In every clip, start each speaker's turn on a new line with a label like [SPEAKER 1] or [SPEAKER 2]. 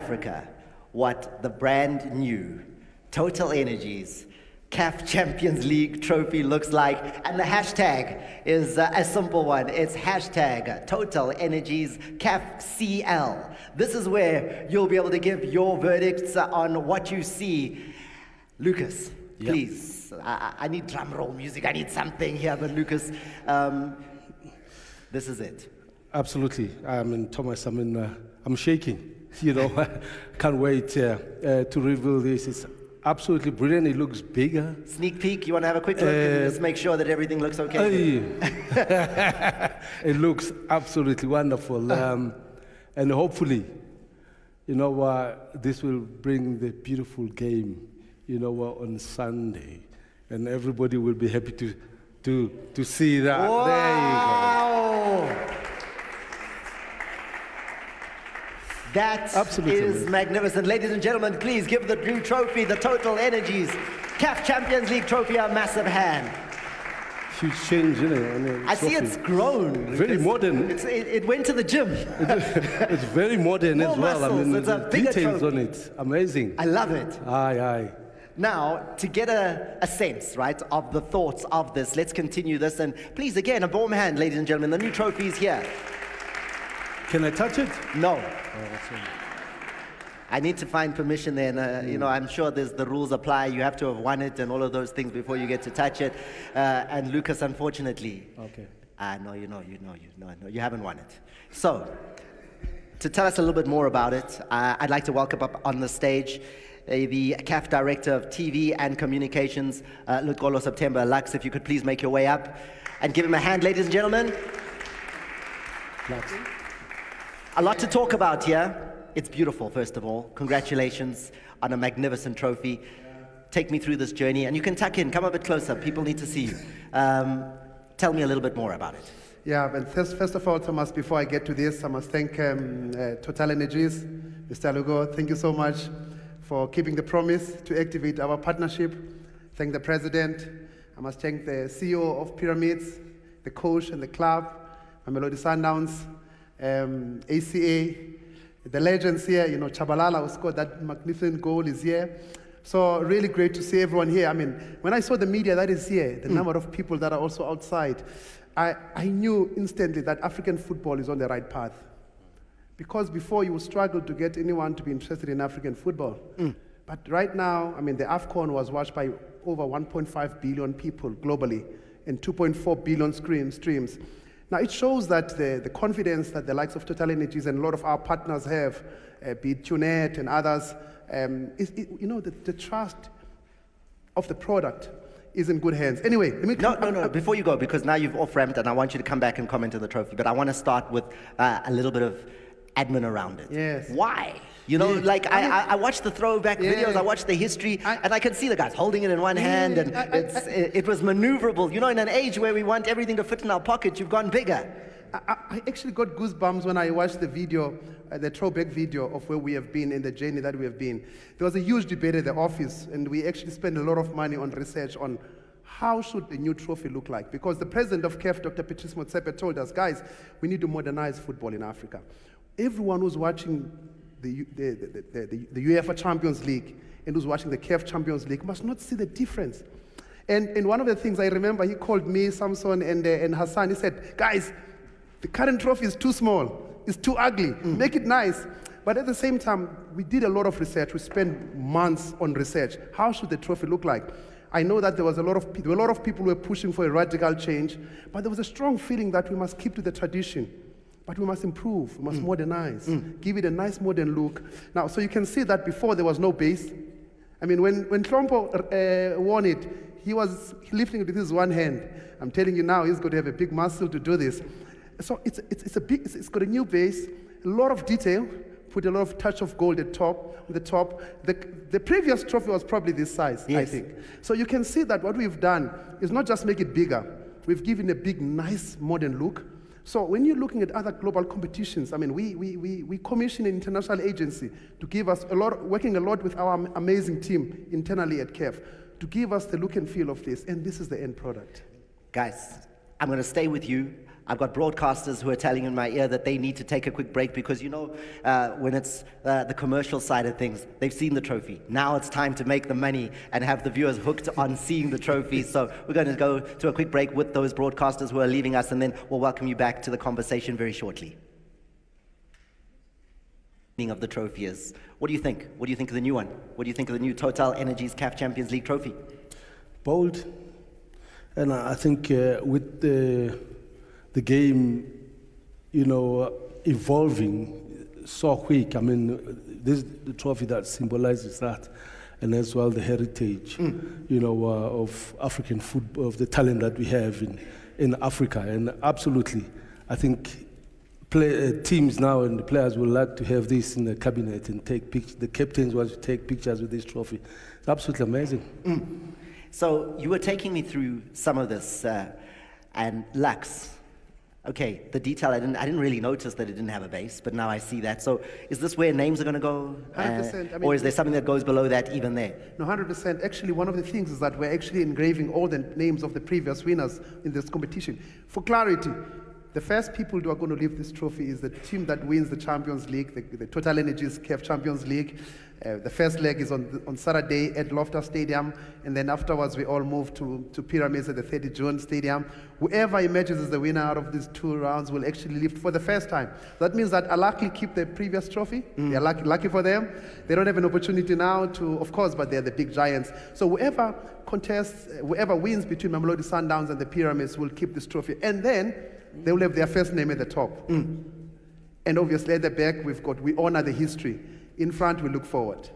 [SPEAKER 1] Africa what the brand new Total Energies CAF Champions League trophy looks like, and the hashtag is a simple one. It's hashtag Total Energies CAF CL. This is where you'll be able to give your verdicts on what you see. Lucas, please, I need drum roll music. I need something here, but Lucas, this is it.
[SPEAKER 2] Absolutely. Thomas, I'm shaking. You know, can't wait to reveal this. It's absolutely brilliant. It looks bigger.
[SPEAKER 1] Sneak peek. You want to have a quick look and just make sure that everything looks okay?
[SPEAKER 2] It looks absolutely wonderful. And hopefully, you know, this will bring the beautiful game, you know, on Sunday. And everybody will be happy to see that.
[SPEAKER 1] Wow.
[SPEAKER 2] There you go.
[SPEAKER 1] That is magnificent. Ladies and gentlemen, please give the new trophy, the Total Energies CAF Champions League trophy, a massive hand.
[SPEAKER 2] Huge change, isn't it?
[SPEAKER 1] I see it's grown.
[SPEAKER 2] Very modern.
[SPEAKER 1] It went to the gym.
[SPEAKER 2] It's very modern as well.
[SPEAKER 1] Muscles.
[SPEAKER 2] I mean,
[SPEAKER 1] it's a
[SPEAKER 2] the
[SPEAKER 1] bigger
[SPEAKER 2] details
[SPEAKER 1] trophy.
[SPEAKER 2] on it. Amazing.
[SPEAKER 1] I love it.
[SPEAKER 2] Aye, aye.
[SPEAKER 1] Now, to get a sense, right, of the thoughts of this, let's continue this. And please, again, a warm hand, ladies and gentlemen. The new trophy is here.
[SPEAKER 2] Can I touch it?
[SPEAKER 1] No.
[SPEAKER 2] Oh, that's right.
[SPEAKER 1] I need to find permission there, and you know, I'm sure the rules apply. You have to have won it and all of those things before you get to touch it. And Lucas, unfortunately, no, you haven't won it. So, to tell us a little bit more about it, I'd like to welcome up on the stage the CAF Director of TV and Communications, 𝒓𝒊𝒈𝒉𝒕𝒔. Lux, if you could please make your way up and give him a hand, ladies and gentlemen. A lot to talk about here. It's beautiful, first of all. Congratulations on a magnificent trophy. Take me through this journey, and you can tuck in. Come a bit closer. People need to see you. Tell me a little bit more about it.
[SPEAKER 3] Yeah, but first of all, Thomas, before I get to this, I must thank Total Energies. Mr. Lugo, thank you so much for keeping the promise to activate our partnership. Thank the President. I must thank the CEO of Pyramids, the coach and the club, Mamelodi Sundowns, ACA, the legends here, you know, Chabalala, who scored that magnificent goal, is here. So really great to see everyone here. I mean, when I saw the media that is here, the number of people that are also outside, I knew instantly that African football is on the right path. Because before you would struggle to get anyone to be interested in African football. But right now, I mean, the AFCON was watched by over 1.5 billion people globally and 2.4 billion streams. Now, it shows that the confidence that the likes of Total Energies and a lot of our partners have, be it TuneNet and others, you know, the trust of the product is in good hands. Anyway, let me...
[SPEAKER 1] No, before you go, because now you've off-ramped and I want you to come back and comment on the trophy, but I want to start with a little bit of admin around it.
[SPEAKER 3] Yes.
[SPEAKER 1] Why? You know, like I watched the throwback videos, I watched the history, and I could see the guys holding it in one hand, and it was maneuverable. You know, in an age where we want everything to fit in our pockets, you've gone bigger.
[SPEAKER 3] I actually got goosebumps when I watched the video, the throwback video of where we have been in the journey that we have been. There was a huge debate at the office, and we actually spent a lot of money on research on how should the new trophy look like? Because the president of CAF, Dr. 𝒓𝒊𝒈𝒉𝒕𝒔, told us, guys, we need to modernize football in Africa. Everyone who's watching the UEFA Champions League and who's watching the CAF Champions League must not see the difference. And one of the things I remember, he called me, Samson, and Hassan, he said, guys, the current trophy is too small, it's too ugly, make it nice. But at the same time, we did a lot of research, we spent months on research. How should the trophy look like? I know that there were a lot of people who were pushing for a radical change, but there was a strong feeling that we must keep to the tradition. But we must improve, we must modernize, give it a nice modern look. Now, so you can see that before there was no base. I mean, when Trompo won it, he was lifting it with his one hand. I'm telling you now, he's going to have a big muscle to do this. So it's got a new base, a lot of detail, put a lot of touch of gold at the top. The previous trophy was probably this size, I think. So you can see that what we've done is not just make it bigger. We've given a big, nice, modern look. So when you're looking at other global competitions, I mean, we commission an international agency to give us working a lot with our amazing team internally at CAF, to give us the look and feel of this, and this is the end product.
[SPEAKER 1] Guys, I'm going to stay with you. I've got broadcasters who are telling in my ear that they need to take a quick break because, you know, when it's the commercial side of things, they've seen the trophy. Now it's time to make the money and have the viewers hooked on seeing the trophy. So we're going to go to a quick break with those broadcasters who are leaving us, and then we'll welcome you back to the conversation very shortly. Of the trophy is, what do you think? What do you think of the new one? What do you think of the new TotalEnergies CAF Champions League trophy?
[SPEAKER 2] Bold. And I think with the game, you know, evolving so quick. I mean, this is the trophy that symbolizes that, and as well the heritage, you know, of African football, of the talent that we have in Africa. And absolutely, I think teams now and the players would like to have this in the cabinet and take pictures. The captains want to take pictures with this trophy. It's absolutely amazing.
[SPEAKER 1] So you were taking me through some of this, and Lux. Okay, the detail, I didn't really notice that it didn't have a base, but now I see that. So is this where names are going to go?
[SPEAKER 3] 100%. I mean,
[SPEAKER 1] or is there something that goes below that even there?
[SPEAKER 3] No, 100%. Actually, one of the things is that we're actually engraving all the names of the previous winners in this competition. For clarity, the first people who are going to lift this trophy is the team that wins the Champions League, the TotalEnergies CAF Champions League. The first leg is on Saturday at Loftus Stadium, and then afterwards we all move to Pyramids at the 30 June Stadium. Whoever emerges as the winner out of these 2 rounds will actually lift for the first time. That means that Alakli keep the previous trophy. They're lucky for them. They don't have an opportunity now to, of course, but they're the big giants. So whoever contests, whoever wins between Mamelodi Sundowns and the Pyramids will keep this trophy. And then they will have their first name at the top. And obviously at the back, we honor the history. In front, we look forward.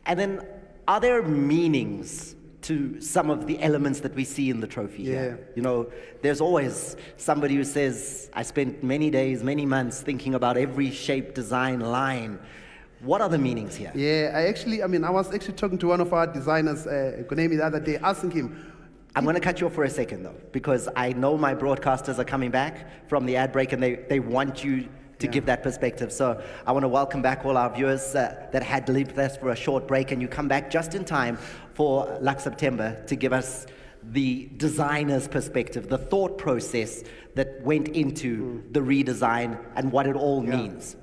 [SPEAKER 1] And then, are there meanings to some of the elements that we see in the trophy here? You know, there's always somebody who says, I spent many days, many months thinking about every shape, design, line. What are the meanings here?
[SPEAKER 3] Yeah, I was actually talking to one of our designers, Gonemi, the other day, asking him.
[SPEAKER 1] I'm going to cut you off for a second, though, because I know my broadcasters are coming back from the ad break, and they want you to give that perspective. So I want to welcome back all our viewers that had to leave with us for a short break, and you come back just in time for 𝒓𝒊𝒈𝒉𝒕🔂 to give us the designer's perspective, the thought process that went into the redesign and what it all means.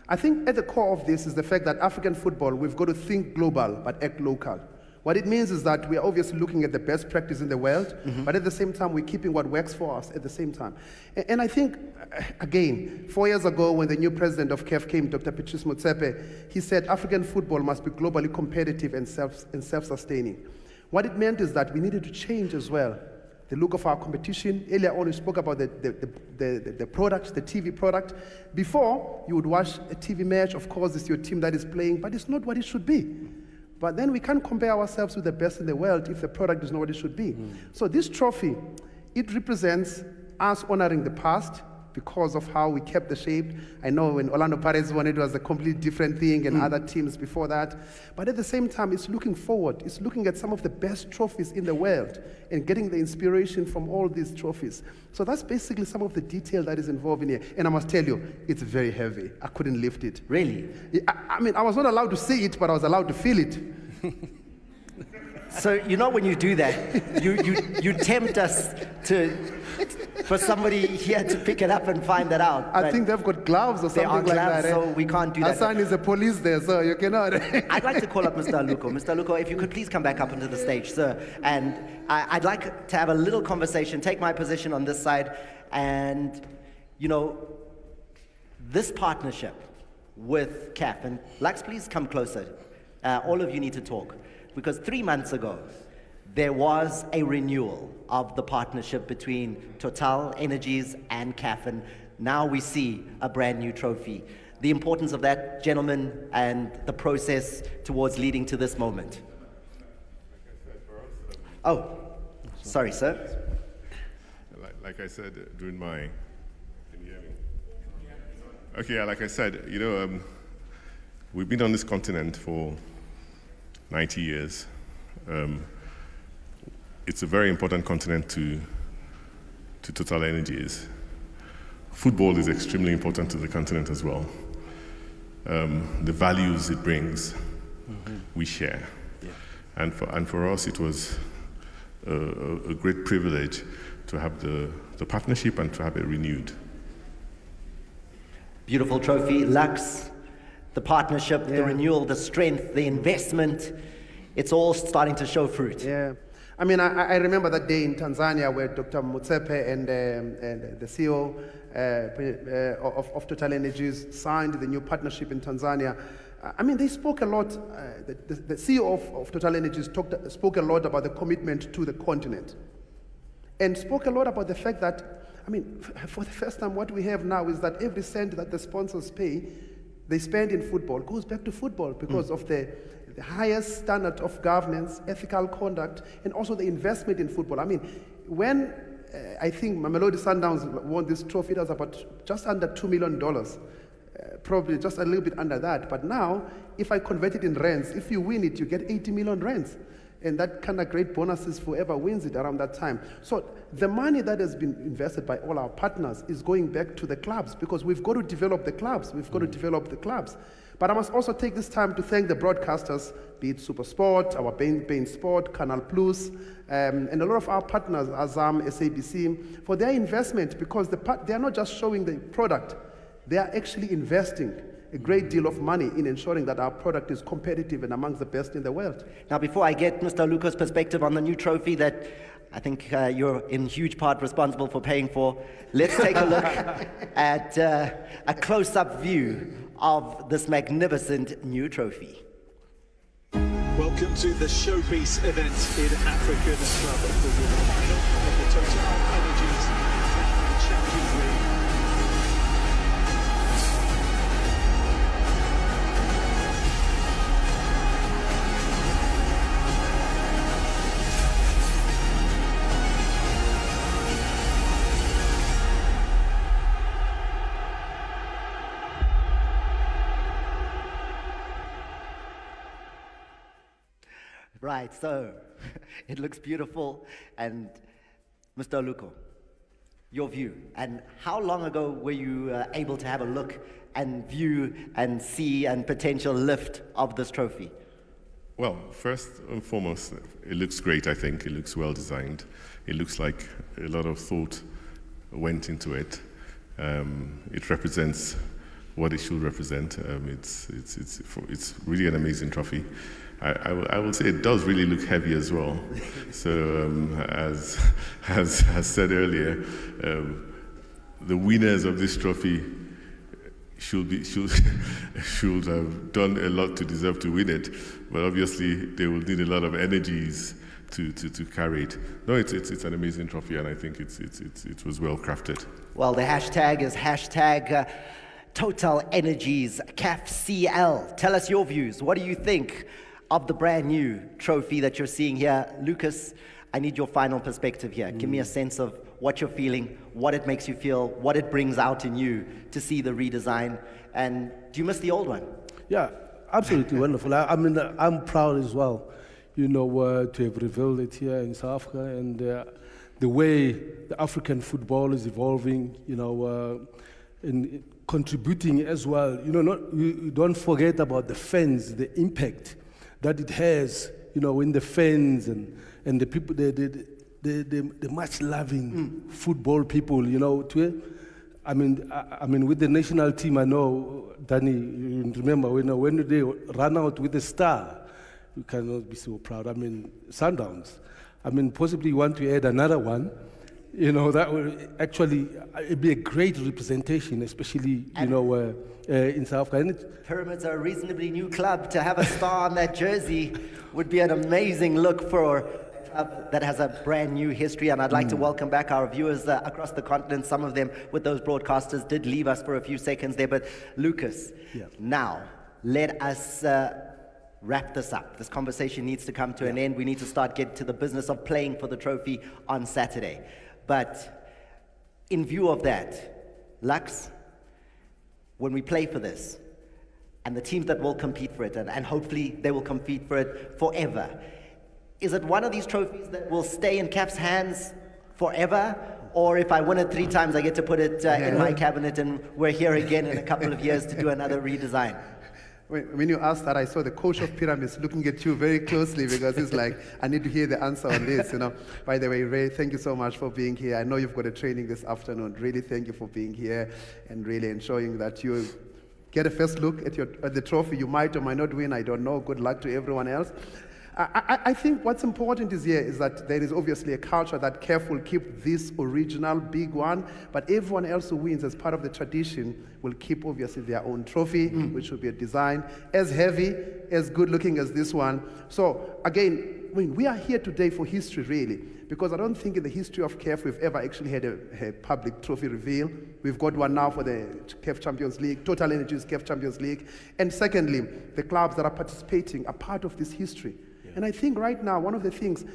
[SPEAKER 3] I think at the core of this is the fact that African football, we've got to think global but act local. What it means is that we are obviously looking at the best practice in the world, but at the same time, we're keeping what works for us at the same time. And I think, again, 4 years ago when the new president of CAF came, Dr. Patrice Motsepe, he said African football must be globally competitive and self-sustaining. What it meant is that we needed to change as well the look of our competition. Earlier on, we spoke about the product, the TV product. Before, you would watch a TV match, of course, it's your team that is playing, but it's not what it should be. But then we can't compare ourselves with the best in the world if the product is not what it should be. So this trophy, it represents us honoring the past because of how we kept the shape. I know when Orlando Pirates won, it was a completely different thing, and other teams before that. But at the same time, it's looking forward. It's looking at some of the best trophies in the world and getting the inspiration from all these trophies. So that's basically some of the detail that is involved in here. And I must tell you, it's very heavy. I couldn't lift it.
[SPEAKER 1] Really?
[SPEAKER 3] I mean, I was not allowed to see it, but I was allowed to feel it.
[SPEAKER 1] So, you know, when you do that, you tempt us for somebody here to pick it up and find that out.
[SPEAKER 3] I think they've got gloves or something like that.
[SPEAKER 1] So we can't do that.
[SPEAKER 3] Hassan is a police there, so you cannot.
[SPEAKER 1] I'd like to call up Mr. Aluko. Mr. Aluko, if you could please come back up onto the stage, sir. And I'd like to have a little conversation, take my position on this side. And, you know, this partnership with CAF, and Lux, please come closer. All of you need to talk. Because 3 months ago, there was a renewal of the partnership between TotalEnergies and CAF, and now we see a brand new trophy. The importance of that, gentlemen, and the process towards leading to this moment. Oh, sorry, sir.
[SPEAKER 4] Like I said during my, can you hear me? Okay, like I said, you know, we've been on this continent for 90 years. It's a very important continent to TotalEnergies. Football is extremely important to the continent as well. The values it brings, we share. Yeah. And for us, it was a great privilege to have the partnership and to have it renewed.
[SPEAKER 1] Beautiful trophy, Lux, the partnership, the renewal, the strength, the investment, it's all starting to show fruit.
[SPEAKER 3] Yeah. I mean, I remember that day in Tanzania where Dr. Motsepe and the CEO of Total Energies signed the new partnership in Tanzania. I mean, they spoke a lot, the CEO of Total Energies spoke a lot about the commitment to the continent and spoke a lot about the fact that, I mean, for the first time, what we have now is that every cent that the sponsors pay, they spend in football, goes back to football because of the highest standard of governance, ethical conduct, and also the investment in football. I mean, when I think Mamelodi Sundowns won this trophy, it was about just under $2 million, probably just a little bit under that. But now, if I convert it in rands, if you win it, you get 80 million rands. And that kind of great bonuses for whoever wins it around that time. So the money that has been invested by all our partners is going back to the clubs because we've got to develop the clubs. We've got to develop the clubs. But I must also take this time to thank the broadcasters, be it SuperSport, our Bein Sport, Canal Plus, and a lot of our partners, Azam, SABC, for their investment because they are not just showing the product, they are actually investing a great deal of money in ensuring that our product is competitive and amongst the best in the world.
[SPEAKER 1] Now, before I get Mr. Luca's perspective on the new trophy that I think you're in huge part responsible for paying for, let's take a look at a close-up view of this magnificent new trophy.
[SPEAKER 5] Welcome to the showpiece event in African Club Football, the final of the Total Energies Champions League.
[SPEAKER 1] Right, so it looks beautiful. And Mr. Oluko, your view, and how long ago were you able to have a look and view and see and potential lift of this trophy?
[SPEAKER 4] Well, first and foremost, it looks great, I think. It looks well designed. It looks like a lot of thought went into it. It represents what it should represent. It's really an amazing trophy. I will say it does really look heavy as well. So as said earlier, the winners of this trophy should have done a lot to deserve to win it, but obviously they will need a lot of energies to carry it. No, it's an amazing trophy, and I think it was well crafted.
[SPEAKER 1] Well, the hashtag is hashtag Total Energies 𝒓𝒊𝒈𝒉𝒕. Tell us your views. What do you think of the brand new trophy that you're seeing here? Lucas, I need your final perspective here. Give me a sense of what you're feeling, what it makes you feel, what it brings out in you to see the redesign, and do you miss the old one?
[SPEAKER 2] Yeah, absolutely wonderful. I mean, I'm proud as well, you know, to have revealed it here in South Africa, and the way the African football is evolving, you know, and contributing as well. You know, you don't forget about the fans, the impact that it has, you know, in the fans and the people, the much-loving football people, you know. I mean, with the national team, I know, Danny, you remember when they run out with a star, you cannot be so proud. I mean, Sundowns. I mean, possibly you want to add another one. You know, that would actually be a great representation, especially, you know, in South Africa.
[SPEAKER 1] Pyramids are a reasonably new club. To have a star on that jersey would be an amazing look for a club that has a brand new history. And I'd like to welcome back our viewers across the continent. Some of them with those broadcasters did leave us for a few seconds there. But Lucas, now let us wrap this up. This conversation needs to come to an end. We need to start getting to the business of playing for the trophy on Saturday. But in view of that, Lux, when we play for this, and the teams that will compete for it, and hopefully they will compete for it forever, is it one of these trophies that will stay in CAF's hands forever? Or if I win it 3 times, I get to put it in my cabinet and we're here again in a couple of years to do another redesign?
[SPEAKER 3] When you asked that, I saw the coach of Pyramids looking at you very closely because he's like, I need to hear the answer on this, you know. By the way, Ray, thank you so much for being here. I know you've got a training this afternoon. Really thank you for being here and really ensuring that you get a first look at the trophy. You might or might not win, I don't know. Good luck to everyone else. I think what's important is that there is obviously a culture that KEF will keep this original big one, but everyone else who wins as part of the tradition will keep obviously their own trophy, which will be a design as heavy, as good looking as this one. So again, we are here today for history really, because I don't think in the history of KEF we've ever actually had a public trophy reveal. We've got one now for the KEF Champions League, Total Energies KEF Champions League. And secondly, the clubs that are participating are part of this history. And I think right now, one of the things,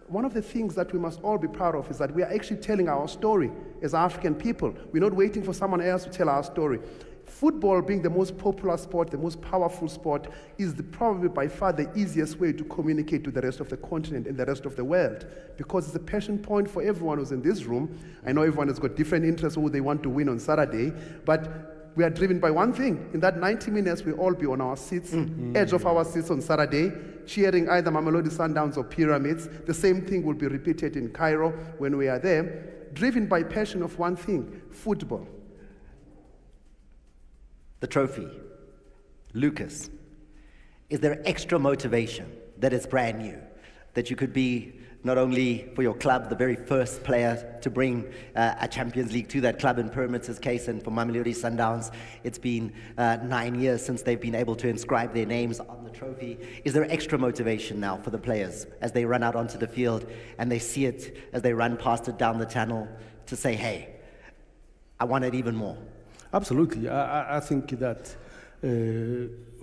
[SPEAKER 3] one of the things that we must all be proud of is that we are actually telling our story as African people. We're not waiting for someone else to tell our story. Football being the most popular sport, the most powerful sport, is probably by far the easiest way to communicate to the rest of the continent and the rest of the world, because it's a passion point for everyone who's in this room. I know everyone has got different interests who they want to win on Saturday, but we are driven by one thing. In that 90 minutes, we'll all be on our seats, edge of our seats on Saturday, cheering either Mamelodi Sundowns or Pyramids. The same thing will be repeated in Cairo when we are there, driven by passion of one thing, football.
[SPEAKER 1] The trophy. Lucas, is there extra motivation that is brand new, that you could be not only for your club, the very first player to bring a Champions League to that club in Pyramids' case, and for Mamelodi Sundowns, it's been 9 years since they've been able to inscribe their names on the trophy. Is there extra motivation now for the players as they run out onto the field and they see it as they run past it down the channel to say, hey, I want it even more? Absolutely.
[SPEAKER 2] I think that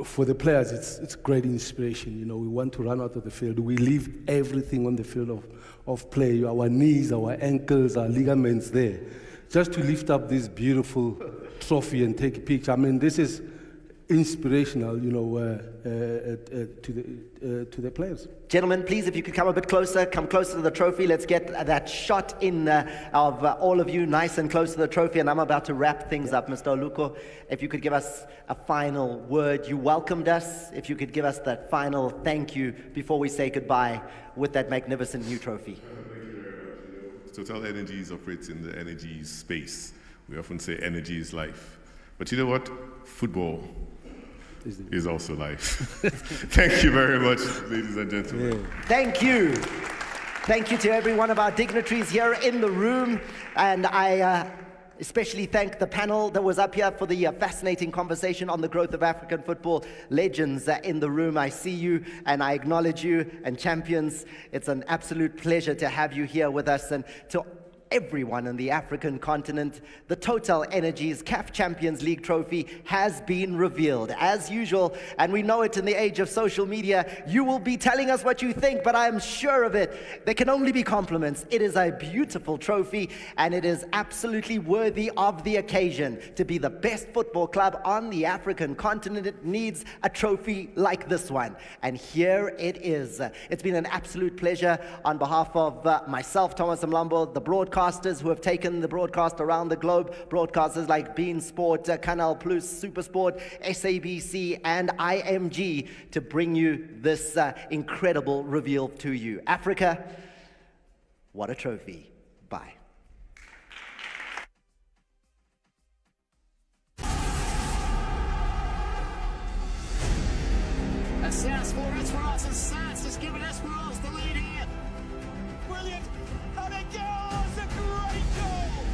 [SPEAKER 2] for the players, it's great inspiration. You know, we want to run out of the field. We leave everything on the field of play, our knees, our ankles, our ligaments there, just to lift up this beautiful trophy and take a picture. I mean, this is inspirational, you know, to the players.
[SPEAKER 1] Gentlemen, please, if you could come a bit closer, come closer to the trophy. Let's get that shot in of all of you nice and close to the trophy. And I'm about to wrap things up. Mr. Oluko, if you could give us a final word. You welcomed us. If you could give us that final thank you before we say goodbye with that magnificent new trophy.
[SPEAKER 4] Thank you very much. Total Energies operates in the energy space. We often say energy is life. But you know what? Football is also life. Thank you very much, ladies and gentlemen.
[SPEAKER 1] Yeah. Thank you. Thank you to every one of our dignitaries here in the room. And I especially thank the panel that was up here for the fascinating conversation on the growth of African football. Legends in the room, I see you and I acknowledge you. And champions, it's an absolute pleasure to have you here with us. And to everyone in the African continent, the Total Energies CAF Champions League trophy has been revealed. As usual, and we know it in the age of social media, you will be telling us what you think, but I am sure of it. There can only be compliments. It is a beautiful trophy, and it is absolutely worthy of the occasion. To be the best football club on the African continent, it needs a trophy like this one. And here it is. It's been an absolute pleasure on behalf of myself, Thomas Mlambo, the broadcasters who have taken the broadcast around the globe, broadcasters like Bein Sport, Canal Plus, Supersport, SABC, and IMG, to bring you this incredible reveal to you. Africa, what a trophy. Bye.
[SPEAKER 6] And Siasa for 𝒓𝒊𝒈𝒉𝒕𝒔, and has given 𝒓𝒊𝒈𝒉𝒕𝒔 the lead here. Brilliant, and it goes, a great goal!